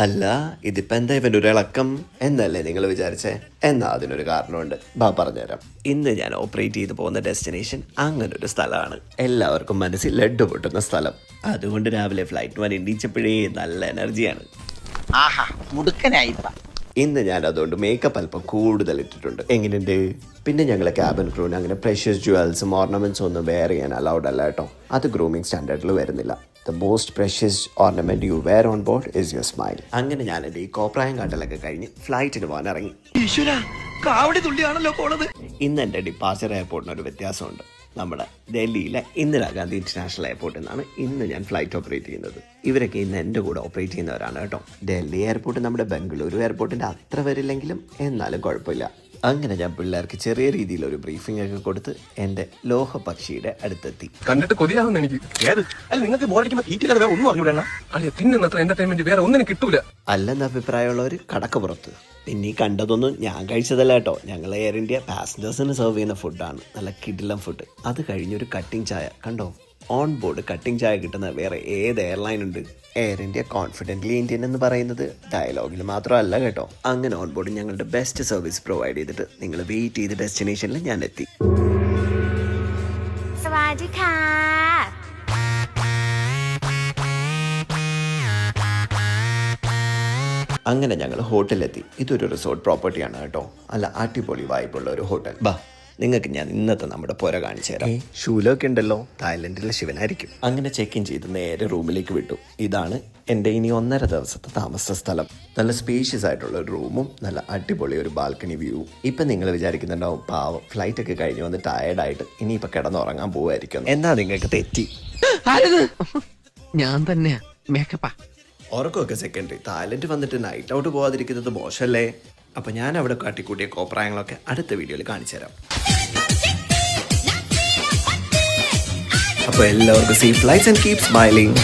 അല്ല ഇതിപ്പോ എന്താ ഇവന്റെ ഒരു ഇളക്കം എന്നല്ലേ നിങ്ങൾ വിചാരിച്ചേ? എന്നാ അതിനൊരു കാരണമുണ്ട്, പറഞ്ഞുതരാം. ഇന്ന് ഞാൻ ഓപ്പറേറ്റ് ചെയ്ത് പോകുന്ന ഡെസ്റ്റിനേഷൻ അങ്ങനെ ഒരു സ്ഥലമാണ്. എല്ലാവർക്കും മനസ്സിൽ ലഡ്ഡു പൊട്ടുന്ന സ്ഥലം. അതുകൊണ്ട് രാവിലെ ഫ്ലൈറ്റ് വരെ എണീച്ചപ്പോഴേ നല്ല എനർജിയാണ്. ഇന്ന് ഞാൻ അതുകൊണ്ട് മേക്കപ്പ് അല്പം കൂടുതൽ ഇട്ടിട്ടുണ്ട്. എങ്ങനെയുണ്ട്? പിന്നെ ഞങ്ങളെ ക്യാബിൻ ക്രൂവിന് അങ്ങനെ പ്രഷ്യസ് ജുവൽസും ഓർണമെന്റ്സും ഒന്നും വെയർ ചെയ്യാൻ അലൗഡ് അല്ല കേട്ടോ. അത് ഗ്രൂമിങ് സ്റ്റാൻഡേർഡിൽ വരുന്നില്ല. The most precious ornament you wear on board is your smile. അങ്ങനെ ഞാൻ എൻ്റെ ഈ കോപ്രായം കാട്ടലൊക്കെ കഴിഞ്ഞ് ഫ്ലൈറ്റിന് പോകാൻ ഇറങ്ങി. ഇന്ന് എൻ്റെ ഡിപ്പാർച്ചർ എയർപോർട്ടിന് ഒരു വ്യത്യാസമുണ്ട്. നമ്മുടെ ഡൽഹിയിലെ ഇന്ദിരാഗാന്ധി ഇന്റർനാഷണൽ എയർപോർട്ടിൽ നിന്നാണ് ഇന്ന് ഞാൻ ഫ്ലൈറ്റ് ഓപ്പറേറ്റ് ചെയ്യുന്നത്. ഇവരൊക്കെ ഇന്ന് എൻ്റെ കൂടെ ഓപ്പറേറ്റ് ചെയ്യുന്നവരാണ് കേട്ടോ. ഡൽഹി എയർപോർട്ട് നമ്മുടെ ബംഗളൂരു എയർപോർട്ടിൻ്റെ അത്ര വരില്ലെങ്കിലും എന്നാലും കുഴപ്പമില്ല. അങ്ങനെ ഞാൻ പിള്ളേർക്ക് ചെറിയ രീതിയിൽ ഒരു ബ്രീഫിംഗ് ഒക്കെ കൊടുത്ത് എൻ്റെ ലോഹപക്ഷിയുടെ അടുത്തെത്തി. കണ്ടിട്ട് കൊതിയാവുന്ന എനിക്ക്. നിങ്ങൾക്ക് ഒന്നും കിട്ടൂല അല്ലെന്ന അഭിപ്രായമുള്ളവർ കടക്കപ്പുറത്ത്. പിന്നെ ഈ കണ്ടതൊന്നും ഞാൻ കഴിച്ചതല്ല കേട്ടോ. ഞങ്ങൾ എയർ ഇന്ത്യ പാസഞ്ചേഴ്സിന് സെർവ് ചെയ്യുന്ന ഫുഡാണ്. നല്ല കിടിലം ഫുഡ്. അത് കഴിഞ്ഞൊരു കട്ടിംഗ് ചായ കണ്ടോ. ഓൺ ബോർഡ് കട്ടിംഗ് ചായ കിട്ടുന്ന വേറെ ഏത് എയർലൈൻ ഉണ്ട്? എയർ ഇന്ത്യ കോൺഫിഡൻ്റ്ലി ഇന്ത്യൻ എന്ന് പറയുന്നത് ഡയലോഗിൽ മാത്രമല്ല കേട്ടോ. അങ്ങനെ ഓൺ ബോർഡ് ഞങ്ങളുടെ ബെസ്റ്റ് സർവീസ് പ്രൊവൈഡ് ചെയ്തിട്ട് നിങ്ങൾ വെയിറ്റ് ചെയ്ത് ഡെസ്റ്റിനേഷനിൽ ഞാൻ എത്തി. അങ്ങനെ ഞങ്ങൾ ഹോട്ടലിലെത്തി. ഇതൊരു റിസോർട്ട് പ്രോപ്പർട്ടിയാണ് കേട്ടോ. അല്ല അടിപൊളി വൈബുള്ള ഒരു ഹോട്ടൽ. നിങ്ങൾക്ക് ഞാൻ ഇന്നത്തെ നമ്മുടെ പുര കാണിച്ചു തരാം. ഷൂലൊക്കെ ഉണ്ടല്ലോ, തായ്ലൻഡിലെ ശിവനായിരിക്കും. അങ്ങനെ ചെക്ക് ഇൻ ചെയ്ത് നേരെ റൂമിലേക്ക് വിട്ടു. ഇതാണ് എൻ്റെ ഇനി 1.5 ദിവസത്തെ താമസ സ്ഥലം. നല്ല സ്പേഷ്യസ് ആയിട്ടുള്ള ഒരു റൂമും നല്ല അടിപൊളി ഒരു ബാൽക്കണി വ്യൂ. ഇപ്പം നിങ്ങൾ വിചാരിക്കുന്നുണ്ടാവും പാവം ഫ്ലൈറ്റ് ഒക്കെ കഴിഞ്ഞ് വന്ന് ടയേർഡായിട്ട് ഇനിയിപ്പോൾ കിടന്നുറങ്ങാൻ പോവായിരിക്കും. എന്നാ നിങ്ങൾക്ക് തെറ്റി. ഞാൻ തന്നെ മേക്കപ്പാ. ഉറക്കമൊക്കെ സെക്കൻഡറി. തായ്ലൻഡ് വന്നിട്ട് നൈറ്റ് ഔട്ട് പോകാതിരിക്കുന്നത് മോശമല്ലേ? അപ്പം ഞാൻ അവിടെ കാട്ടിക്കൂട്ടിയ കോപ്രായങ്ങളൊക്കെ അടുത്ത വീഡിയോയിൽ കാണിച്ചു തരാം. അപ്പോൾ എല്ലാവർക്കും safe flights and keep smiling.